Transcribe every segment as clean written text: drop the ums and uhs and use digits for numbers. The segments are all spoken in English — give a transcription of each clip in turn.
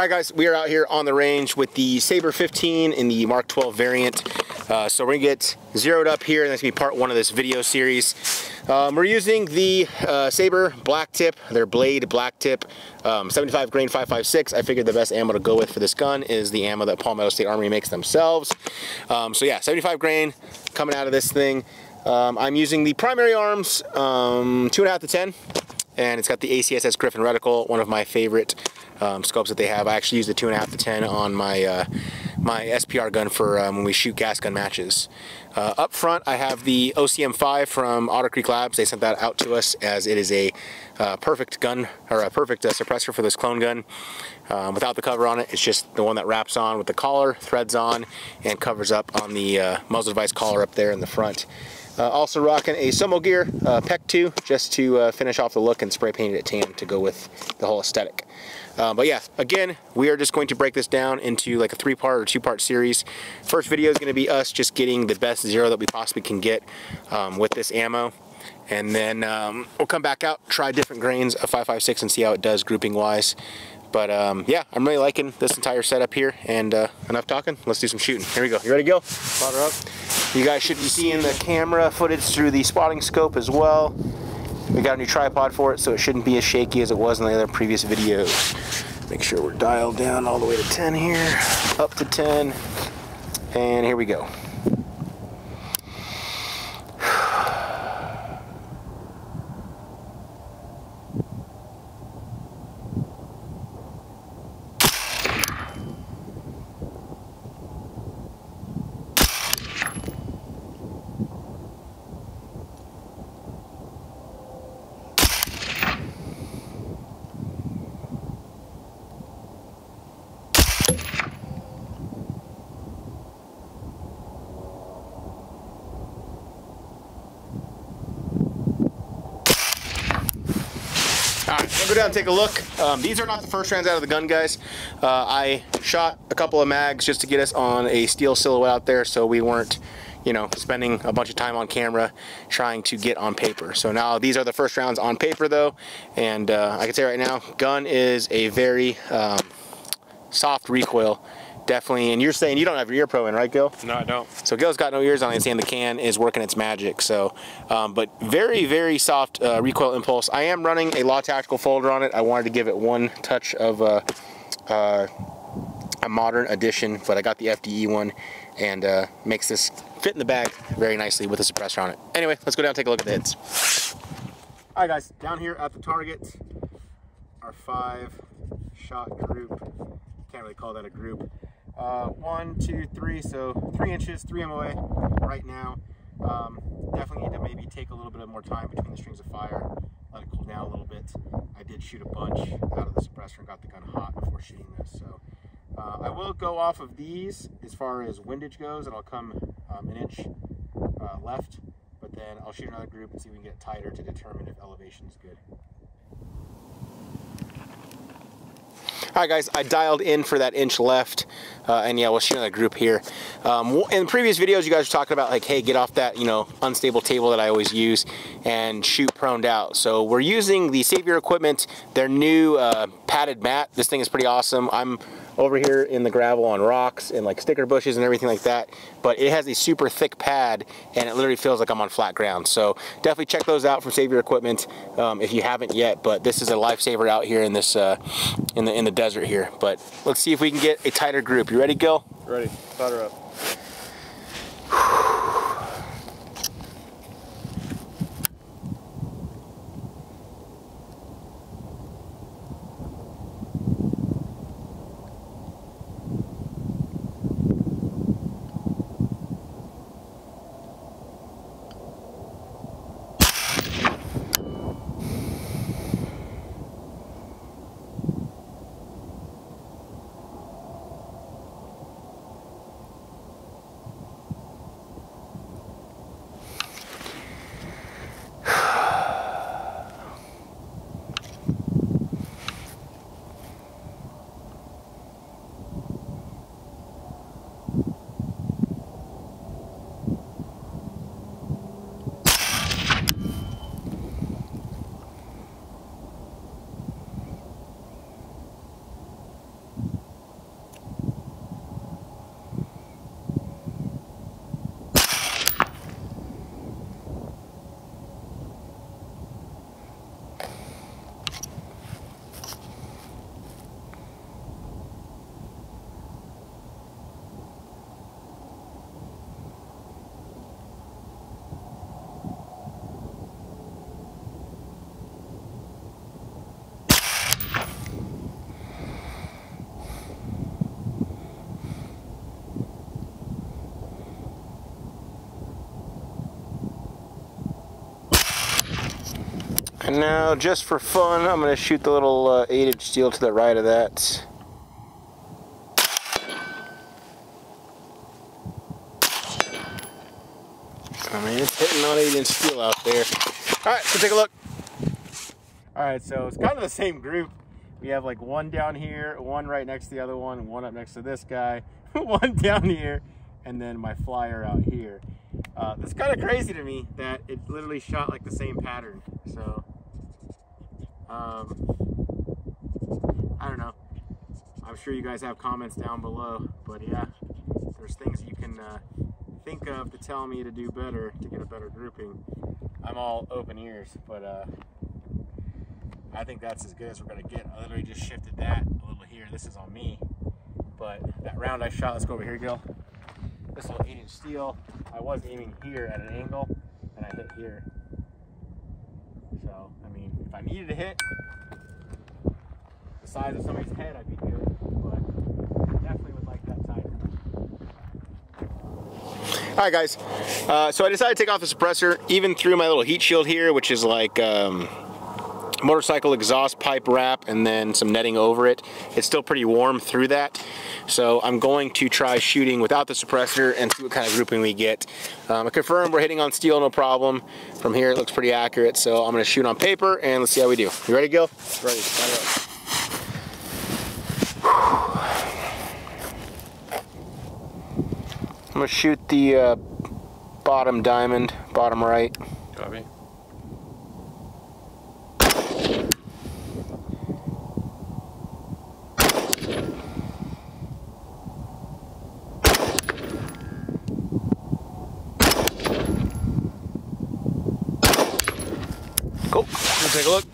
Alright guys, we are out here on the range with the Sabre 15 in the Mark 12 variant. So we're going to get zeroed up here, and that's going to be part one of this video series. We're using the Sabre black tip, their blade black tip, 75 grain 5.56. I figured the best ammo to go with for this gun is the ammo that Palmetto State Armory makes themselves. So yeah, 75 grain coming out of this thing. I'm using the primary arms 2.5 to 10, and it's got the ACSS Griffin reticle, one of my favorite scopes that they have. I actually use the 2.5 to 10 on my my SPR gun for when we shoot gas gun matches. Up front, I have the OCM5 from Otter Creek Labs. They sent that out to us as it is a perfect gun, or a perfect suppressor for this clone gun. Without the cover on it, it's just the one that wraps on with the collar, threads on, and covers up on the muzzle device collar up there in the front. Also rocking a Sumo Gear Pec 2 just to finish off the look, and spray painted it tan to go with the whole aesthetic. But yeah, again, we are just going to break this down into like a 3-part or 2-part series. First video is going to be us just getting the best zero that we possibly can get with this ammo. And then we'll come back out, try different grains of 5.56 and see how it does grouping wise. But yeah, I'm really liking this entire setup here, and enough talking, let's do some shooting. Here we go. You ready to go? Fire up. You guys should be seeing the camera footage through the spotting scope as well. We got a new tripod for it, so it shouldn't be as shaky as it was in the other previous videos. Make sure we're dialed down all the way to 10 here, up to 10, and here we go. Alright, we'll go down and take a look. These are not the first rounds out of the gun, guys. I shot a couple of mags just to get us on a steel silhouette out there, so we weren't, you know, spending a bunch of time on camera trying to get on paper. So now these are the first rounds on paper though, and I can say right now, gun is a very soft recoil. Definitely, and you're saying you don't have your ear pro in, right, Gil? No, I don't. So Gil's got no ears on, and saying the can is working its magic. So, but very, very soft recoil impulse. I am running a Law Tactical folder on it. I wanted to give it one touch of a modern addition, but I got the FDE one, and makes this fit in the bag very nicely with a suppressor on it. Anyway, let's go down and take a look at the hits. All right, guys, down here at the target, our 5-shot group. Can't really call that a group. 1, 2, 3, so 3 inches, 3 MOA right now. Definitely need to maybe take a little bit more time between the strings of fire, let it cool down a little bit. I did shoot a bunch out of the suppressor and got the gun hot before shooting this, so I will go off of these as far as windage goes, and I'll come an inch left, but then I'll shoot another group and see if we can get tighter to determine if elevation is good. Alright guys, I dialed in for that inch left, and yeah, we'll shoot another group here. In previous videos, you guys were talking about like, hey, get off that, you know, unstable table that I always use and shoot proned out. So we're using the Sabre equipment, their new padded mat. This thing is pretty awesome. I'm over here in the gravel on rocks and like sticker bushes and everything like that, but it has a super thick pad and it literally feels like I'm on flat ground. So definitely check those out from Sabre equipment if you haven't yet, but this is a lifesaver out here in this in the desert here. But let's see if we can get a tighter group. You ready, Gil? Ready. Fire up. And now, just for fun, I'm going to shoot the little 8-inch steel to the right of that. I mean, it's hitting on 8-inch steel out there. Alright, so take a look. Alright, so it's kind of the same group. We have like one down here, one right next to the other one up next to this guy, one down here, and then my flyer out here. It's kind of crazy to me that it literally shot like the same pattern. So, I don't know. I'm sure you guys have comments down below, but yeah, there's things you can think of to tell me to do better, to get a better grouping. I'm all open ears, but I think that's as good as we're gonna get. I literally just shifted that a little here. This is on me, but that round I shot, let's go over here, Gil. This little 8-inch steel, I was aiming here at an angle, and I hit here. So, I mean, if I needed to hit the size of somebody's head, I'd be good, but definitely would like that tighter. Alright guys, so I decided to take off the suppressor, even through my little heat shield here, which is like motorcycle exhaust pipe wrap and then some netting over it. It's still pretty warm through that. So I'm going to try shooting without the suppressor and see what kind of grouping we get. I confirmed we're hitting on steel, no problem. From here it looks pretty accurate, so I'm going to shoot on paper and let's see how we do. You ready, Gil? Ready. Line up. I'm going to shoot the bottom diamond, bottom right. Copy. Cool. Let's take a look.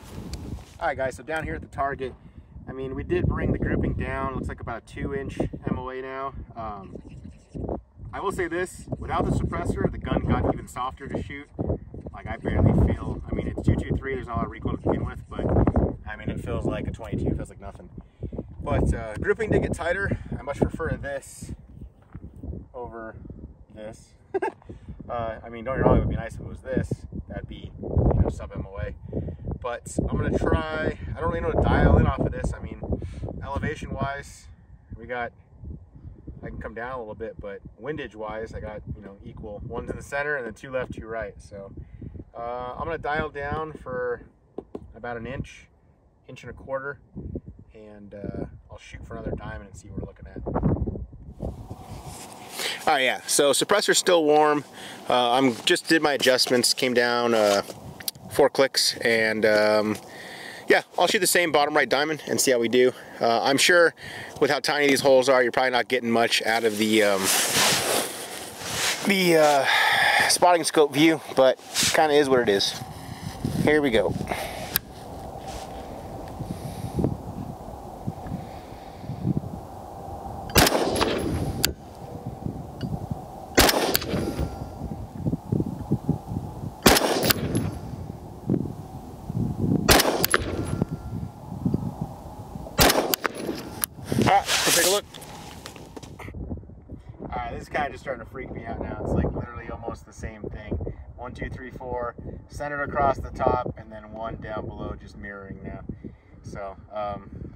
Alright guys, so down here at the target, I mean, we did bring the grouping down. Looks like about a 2-inch MOA now. I will say this, without the suppressor, the gun got even softer to shoot. Like, I barely feel, I mean, it's 223, there's not a lot of recoil to begin with, but I mean, it feels like a 22, it feels like nothing. But grouping did get tighter. I much prefer this over this. I mean, don't get me wrong, it would be nice if it was this. That'd be, you know, sub MOA. But I'm gonna try, I don't really know to dial in off of this. I mean, elevation wise, we got, I can come down a little bit, but windage wise, I got, you know, equal. One's in the center and then 2 left, 2 right. So I'm gonna dial down for about an inch, 1.25 inches, and I'll shoot for another diamond and see what we're looking at. All right, yeah, so suppressor's still warm. I'm just did my adjustments, came down 4 clicks, and yeah, I'll shoot the same bottom right diamond and see how we do. I'm sure with how tiny these holes are, you're probably not getting much out of the spotting scope view, but kind of is what it is. Here we go. Alright, let's take a look. Alright, this is kind of just starting to freak me out now. It's like literally almost the same thing. 1, 2, 3, 4, centered across the top, and then 1 down below, just mirroring now. So,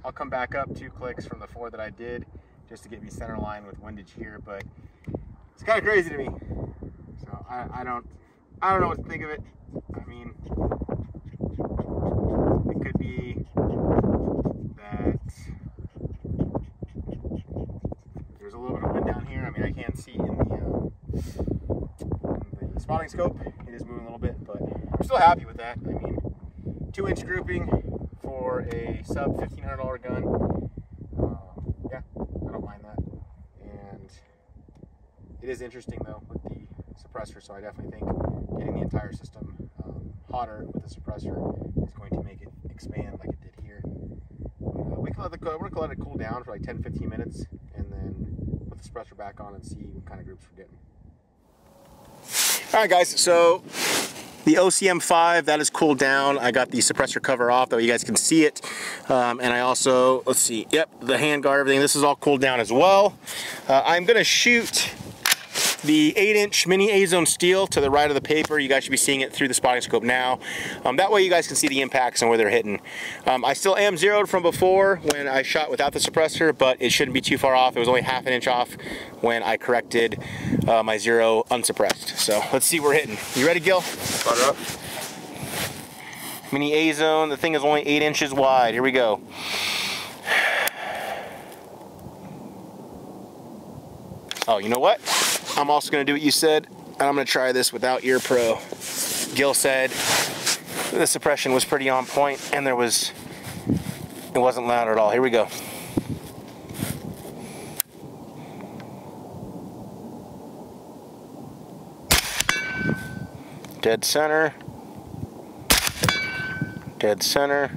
I'll come back up 2 clicks from the 4 that I did, just to get me center line with windage here, but it's kind of crazy to me. So, I don't know what to think of it. I mean, it could be that there's a little bit of wind down here. I mean, I can't see in the spotting scope. It is moving a little bit, but I'm still happy with that. I mean, 2-inch grouping for a sub $1,500 gun. Yeah, I don't mind that. And it is interesting though with the suppressor, so I definitely think getting the entire system hotter with the suppressor is going to make it expand like it did here. We're going to let it cool down for like 10-15 minutes and then put the suppressor back on and see what kind of groups we're getting. Alright guys, so the OCM5, that is cooled down. I got the suppressor cover off, though you guys can see it. And I also, let's see, yep, the handguard, everything, this is all cooled down as well. I'm going to shoot the 8-inch mini A-zone steel to the right of the paper. You guys should be seeing it through the spotting scope now. That way you guys can see the impacts and where they're hitting. I still am zeroed from before when I shot without the suppressor, but it shouldn't be too far off. It was only ½ inch off when I corrected my zero unsuppressed. So let's see where we're hitting. You ready, Gil? Butter up. Mini A-zone, the thing is only 8 inches wide. Here we go. Oh, you know what? I'm also gonna do what you said, and I'm gonna try this without Ear Pro. Gil said the suppression was pretty on point, and it wasn't loud at all. Here we go. Dead center. Dead center.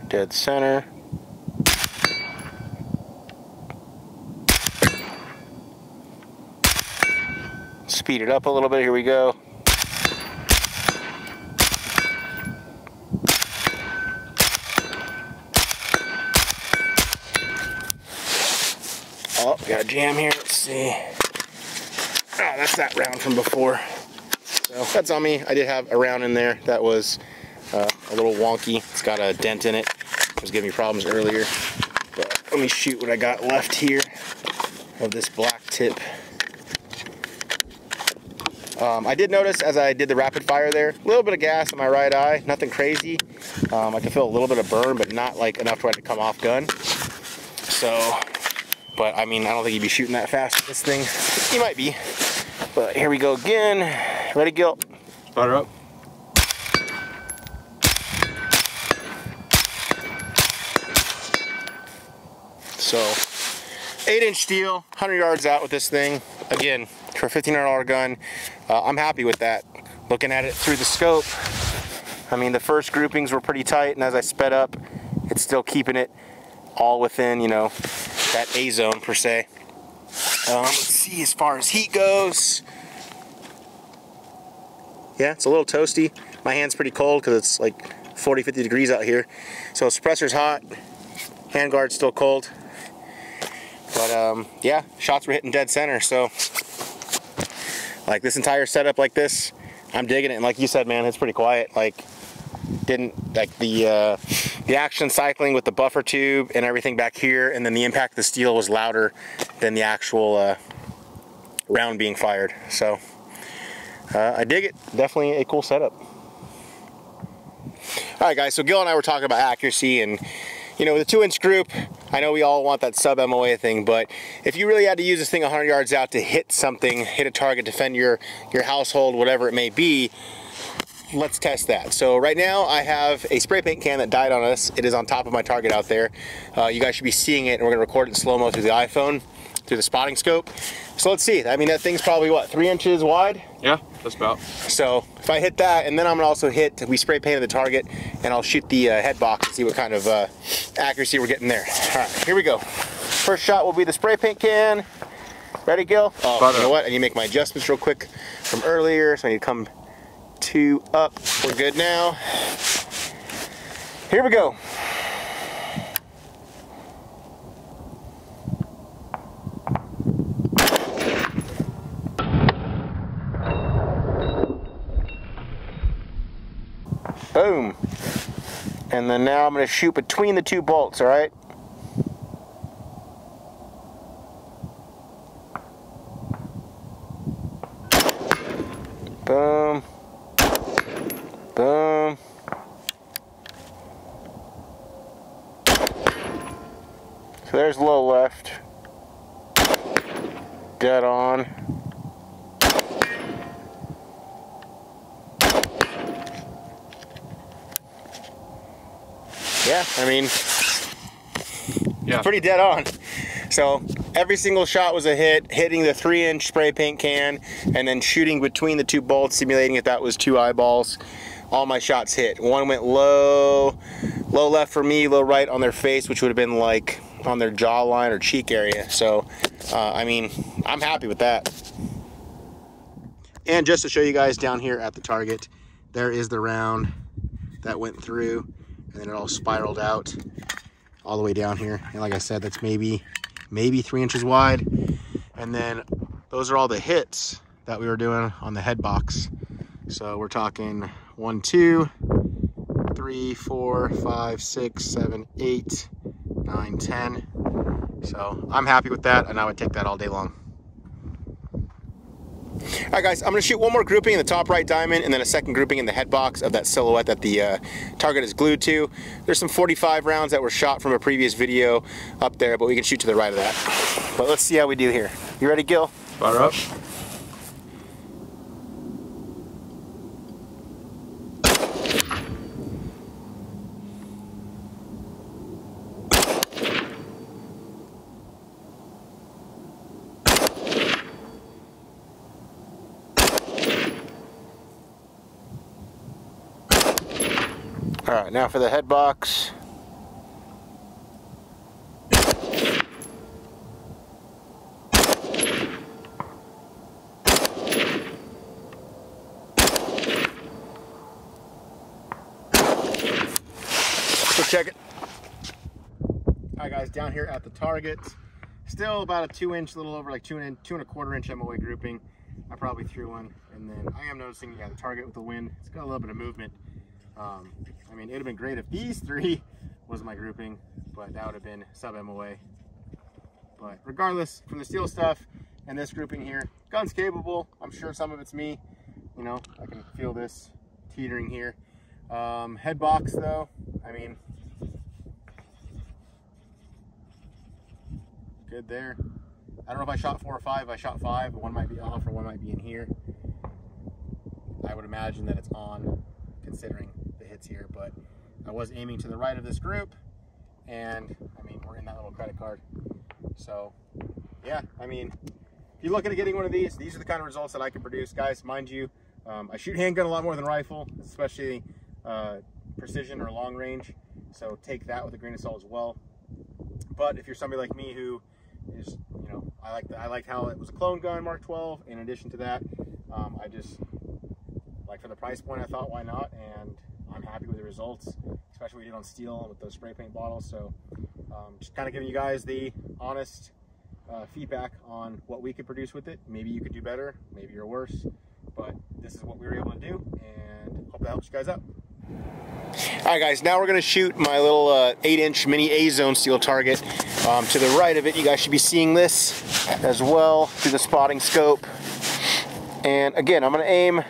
Dead center. Speed it up a little bit. Here we go. Oh, got a jam here. Let's see. Oh, that's that round from before. So that's on me. I did have a round in there that was a little wonky. It's got a dent in it. It was giving me problems earlier. But let me shoot what I got left here of this black tip. I did notice as I did the rapid fire there, a little bit of gas in my right eye, nothing crazy. I can feel a little bit of burn, but not like enough for it to come off gun. So, but I mean, I don't think you'd be shooting that fast with this thing. You might be, but here we go again. Ready, Gil? Butter up. So, 8-inch steel, 100 yards out with this thing. Again, for a $1,500 gun, I'm happy with that. Looking at it through the scope, I mean, the first groupings were pretty tight, and as I sped up, it's still keeping it all within, you know, that A-zone per se. Let's see as far as heat goes. Yeah, it's a little toasty. My hand's pretty cold because it's like 40, 50 degrees out here. So suppressor's hot, handguard's still cold. But yeah, shots were hitting dead center. So like this entire setup like this, I'm digging it. And like you said, man, it's pretty quiet. Like the action cycling with the buffer tube and everything back here, and then the impact of the steel was louder than the actual round being fired. So I dig it. Definitely a cool setup. All right, guys, so Gil and I were talking about accuracy, and you know, with a 2-inch group, I know we all want that sub MOA thing, but if you really had to use this thing 100 yards out to hit something, hit a target, defend your household, whatever it may be, let's test that. So right now I have a spray paint can that died on us. It is on top of my target out there. You guys should be seeing it, and we're gonna record it in slow-mo through the iPhone, through the spotting scope. So let's see. I mean, that thing's probably what, 3 inches wide? Yeah, that's about. So if I hit that, and then I'm gonna also hit, we spray painted the target, and I'll shoot the head box and see what kind of accuracy we're getting there. All right, here we go. First shot will be the spray paint can. Ready, Gil? Oh, you know what? I need to make my adjustments real quick from earlier, so I need to come 2 up. We're good now. Here we go. Boom. And then now I'm going to shoot between the 2 bolts, all right? Boom. Boom. So there's low left. Dead on. Yeah, I mean, yeah, pretty dead on. So every single shot was a hit, hitting the 3-inch spray paint can, and then shooting between the 2 bolts, simulating if that was 2 eyeballs. All my shots hit. One went low left for me, low right on their face, which would have been like on their jawline or cheek area. So, I mean, I'm happy with that. And just to show you guys down here at the target, there is the round that went through, and then it all spiraled out all the way down here. And like I said, that's maybe 3 inches wide. And then those are all the hits that we were doing on the head box. So we're talking 1, 2, 3, 4, 5, 6, 7, 8, 9, 10. So I'm happy with that, and I would take that all day long. All right, guys, I'm going to shoot one more grouping in the top right diamond and then a second grouping in the head box of that silhouette that the target is glued to. There's some 45 rounds that were shot from a previous video up there, but we can shoot to the right of that. But let's see how we do here. You ready, Gil? Fire up. All right, now for the head box. Let's check it. All right, guys, down here at the target, still about a 2-inch, a little over like 2.25 inch MOA grouping. I probably threw one, and then I am noticing, yeah, the target with the wind, it's got a little bit of movement. I mean, it would have been great if these 3 was my grouping, but that would have been sub MOA. But regardless, from the steel stuff and this grouping here, gun's capable. I'm sure some of it's me. You know, I can feel this teetering here. Head box though, I mean, good there. I don't know if I shot 4 or 5. If I shot 5, one might be off or one might be in here. I would imagine that it's on, considering the hits here, but I was aiming to the right of this group, and I mean, we're in that little credit card. So yeah, I mean, if you're looking at getting one of these are the kind of results that I can produce, guys. Mind you, I shoot handgun a lot more than rifle, especially precision or long range, so take that with a grain of salt as well. But if you're somebody like me who is, you know, I liked how it was a clone gun, Mark 12. In addition to that, I just, like, for the price point, I thought, why not? And I'm happy with the results, especially what we did on steel with those spray paint bottles. So just kind of giving you guys the honest feedback on what we could produce with it. Maybe you could do better, maybe you're worse, but this is what we were able to do, and hope that helps you guys out. All right, guys, now we're going to shoot my little 8-inch mini A-zone steel target. To the right of it, you guys should be seeing this as well through the spotting scope. And again, I'm going to aim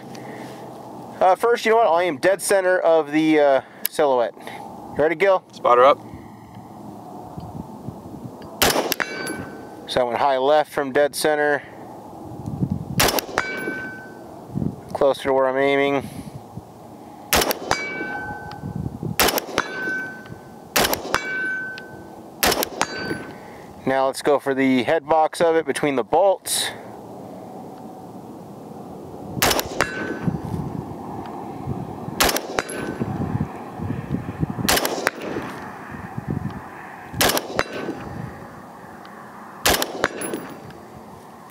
first, you know what, I'll aim dead center of the silhouette. You ready, Gil? Spotter up. So I went high left from dead center. Closer to where I'm aiming. Now let's go for the head box of it between the bolts.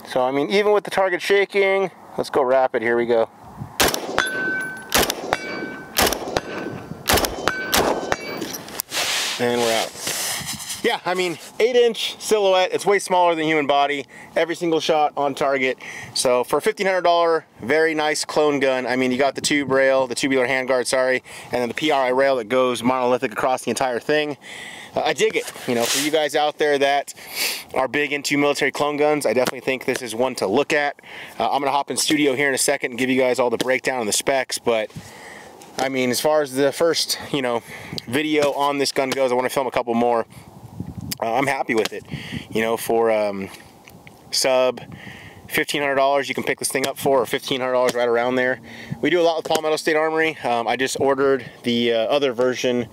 So I mean, even with the target shaking, let's go rapid, here we go. And we're out. Yeah, I mean, 8-inch silhouette, it's way smaller than human body, every single shot on target. So for a $1,500, very nice clone gun. I mean, you got the tube rail, the tubular handguard, sorry, and then the PRI rail that goes monolithic across the entire thing. I dig it. You know, for you guys out there that are big into military clone guns, I definitely think this is one to look at. I'm gonna hop in studio here in a second and give you guys all the breakdown and the specs, but I mean, as far as the first, you know, video on this gun goes, I want to film a couple more. I'm happy with it. You know, for sub $1,500 you can pick this thing up for, or $1,500 right around there. We do a lot with Palmetto State Armory. I just ordered the other version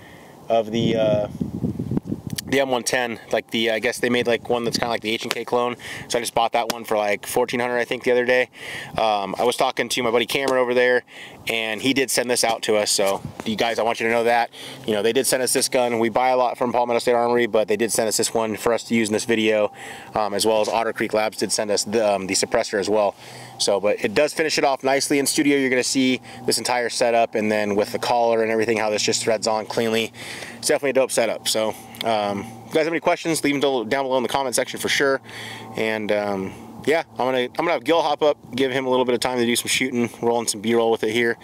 of the M110, like the, I guess they made like one that's kind of like the H&K clone, so I just bought that one for like $1,400 I think the other day. I was talking to my buddy Cameron over there, and he did send this out to us, so you guys, I want you to know that, you know, they did send us this gun. We buy a lot from Palmetto State Armory, but they did send us this one for us to use in this video, as well as Otter Creek Labs did send us the suppressor as well. So, but it does finish it off nicely in studio. You're going to see this entire setup, and then with the collar and everything, how this just threads on cleanly. It's definitely a dope setup. So, if you guys have any questions, leave them down below in the comment section for sure. And yeah, I'm gonna have Gil hop up, give him a little bit of time to do some shooting, rolling some B-roll with it here.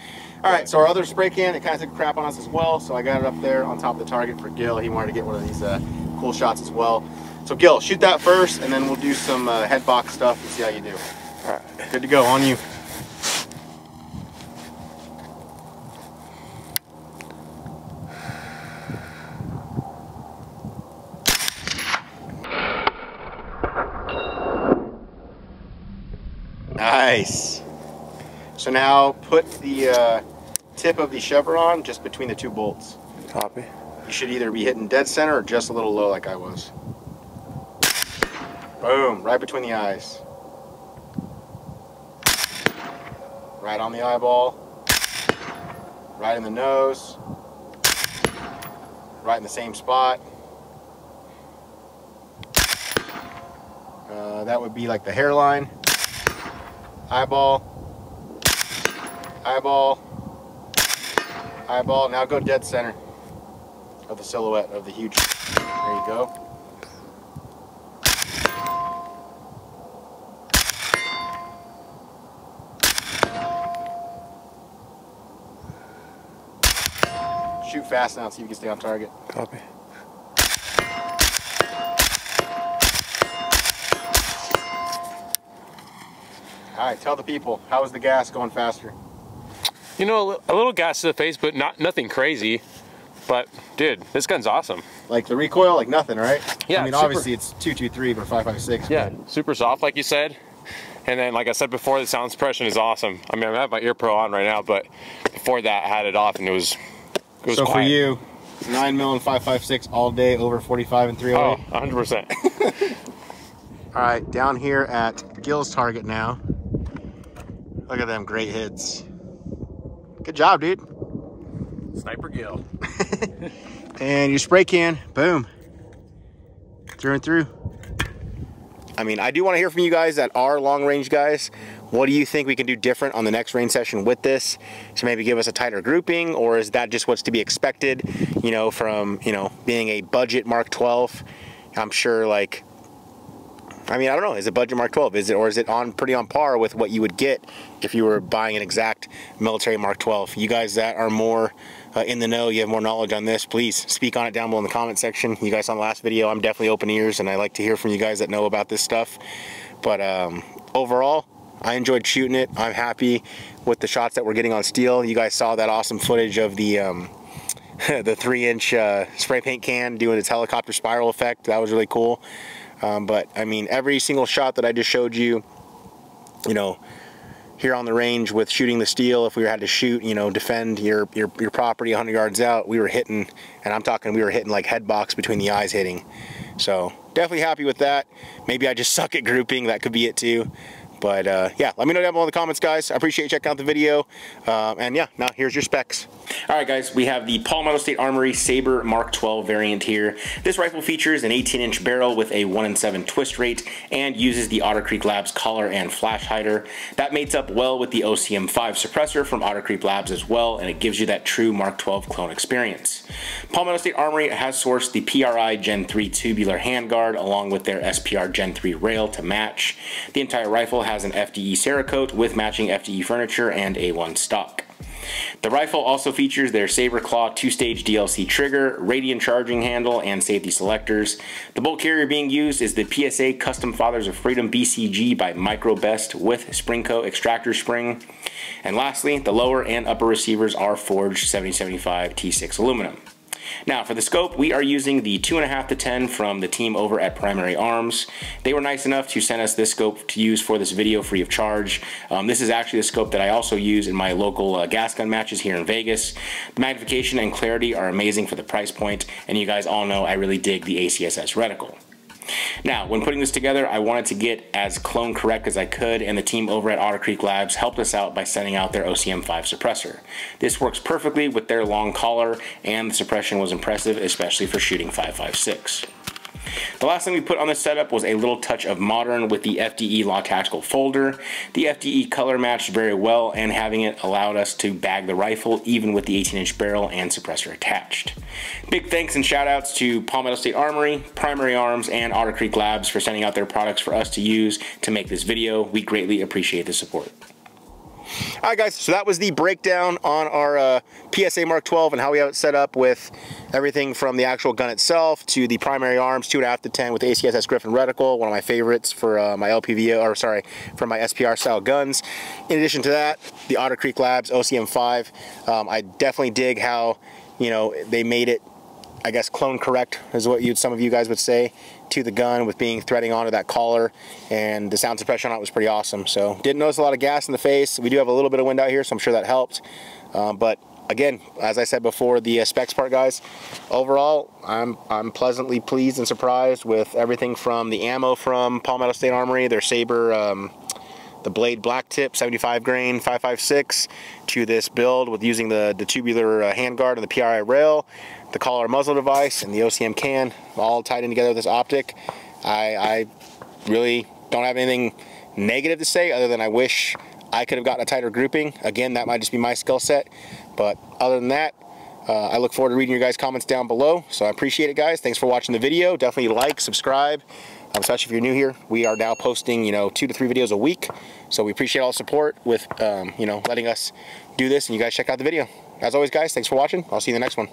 All right, so our other spray can, it kind of took a crap on us as well, so I got it up there on top of the target for Gil. He wanted to get one of these cool shots as well. So Gil, shoot that first, and then we'll do some head box stuff and see how you do. All right, good to go, on you. Nice. So now put the tip of the chevron just between the two bolts. Copy. You should either be hitting dead center or just a little low like I was. Boom, right between the eyes. Right on the eyeball. Right in the nose. Right in the same spot. That would be like the hairline. Eyeball. Eyeball. Eyeball. Now go dead center of the silhouette of the huge. There you go. Shoot fast now, see if you can stay on target. Copy. All right, tell the people, how is the gas going faster? You know, a little gas to the face, but nothing crazy. But dude, this gun's awesome. Like the recoil, like nothing, right? Yeah. I mean, obviously it's 223 but 556. Yeah, super soft, like you said. And then, like I said before, the sound suppression is awesome. I mean, I have my ear pro on right now, but before that, I had it off, and it was so quiet. For you, 9mm and 556 all day over 45 and 308. Oh, 100%. All right, down here at Gil's target now. Look at them great hits. Good job, dude. Sniper Gil. And your spray can, boom, through and through. I mean, I do want to hear from you guys that are long range guys. What do you think we can do different on the next range session with this? So maybe give us a tighter grouping, or is that just what's to be expected, you know, from, you know, being a budget Mark 12? I'm sure, like, I mean, I don't know, is it budget Mark 12? Is it, or is it pretty on par with what you would get if you were buying an exact military Mark 12? You guys that are more in the know, you have more knowledge on this, please speak on it down below in the comment section. You guys on the last video, I'm definitely open ears, and I like to hear from you guys that know about this stuff. But overall, I enjoyed shooting it. I'm happy with the shots that we're getting on steel. You guys saw that awesome footage of the the 3-inch spray paint can doing its helicopter spiral effect. That was really cool. But I mean, every single shot that I just showed you, you know, here on the range with shooting the steel, if we had to shoot, you know, defend your property 100 yards out, we were hitting, and I'm talking, we were hitting like head box between the eyes hitting. So definitely happy with that. Maybe I just suck at grouping. That could be it too. But yeah, let me know down below in the comments, guys. I appreciate you checking out the video. And yeah, now here's your specs. All right, guys, we have the Palmetto State Armory Sabre Mark 12 variant here. This rifle features an 18-inch barrel with a 1 in 7 twist rate and uses the Otter Creek Labs collar and flash hider. That mates up well with the OCM5 suppressor from Otter Creek Labs as well, and it gives you that true Mark 12 clone experience. Palmetto State Armory has sourced the PRI Gen 3 tubular handguard along with their SPR Gen 3 rail to match. The entire rifle has an FDE Cerakote with matching FDE furniture and A1 stock. The rifle also features their Sabre Claw 2-stage DLC trigger, radiant charging handle, and safety selectors. The bolt carrier being used is the PSA Custom Fathers of Freedom BCG by Microbest with Springco extractor spring. And lastly, the lower and upper receivers are forged 7075 T6 aluminum. Now for the scope, we are using the 2.5-10 from the team over at Primary Arms. They were nice enough to send us this scope to use for this video free of charge. This is actually the scope that I also use in my local gas gun matches here in Vegas. The magnification and clarity are amazing for the price point, and you guys all know I really dig the ACSS reticle. Now, when putting this together, I wanted to get as clone correct as I could, and the team over at Otter Creek Labs helped us out by sending out their OCM5 suppressor. This works perfectly with their long collar, and the suppression was impressive, especially for shooting 5.56. The last thing we put on this setup was a little touch of modern with the FDE Law Tactical folder. The FDE color matched very well, and having it allowed us to bag the rifle even with the 18-inch barrel and suppressor attached. Big thanks and shout outs to Palmetto State Armory, Primary Arms, and Otter Creek Labs for sending out their products for us to use to make this video. We greatly appreciate the support. Alright guys, so that was the breakdown on our PSA Mark 12 and how we have it set up with everything from the actual gun itself to the primary arms, 2.5 to 10 with the ACSS Griffin reticle, one of my favorites for my LPVO, or sorry, for my SPR style guns. In addition to that, the Otter Creek Labs OCM5. I definitely dig how, you know, they made it, I guess, clone correct is what some of you guys would say, to the gun with being threading onto that collar, and the sound suppression on it was pretty awesome. So didn't notice a lot of gas in the face. We do have a little bit of wind out here, so I'm sure that helped. But again, as I said before, the specs part, guys, overall I'm pleasantly pleased and surprised with everything from the ammo from Palmetto State Armory, their Sabre the blade black tip 75 grain 5.56, to this build with using the tubular handguard and the PRI rail, the collar muzzle device, and the OCM can, all tied in together with this optic. I really don't have anything negative to say other than I wish I could have gotten a tighter grouping. Again, that might just be my skill set, but other than that, I look forward to reading your guys' comments down below. So I appreciate it, guys. Thanks for watching the video. Definitely like, subscribe, especially if you're new here. We are now posting, you know, 2 to 3 videos a week, so we appreciate all the support with, you know, letting us do this, and you guys check out the video. As always, guys, thanks for watching. I'll see you in the next one.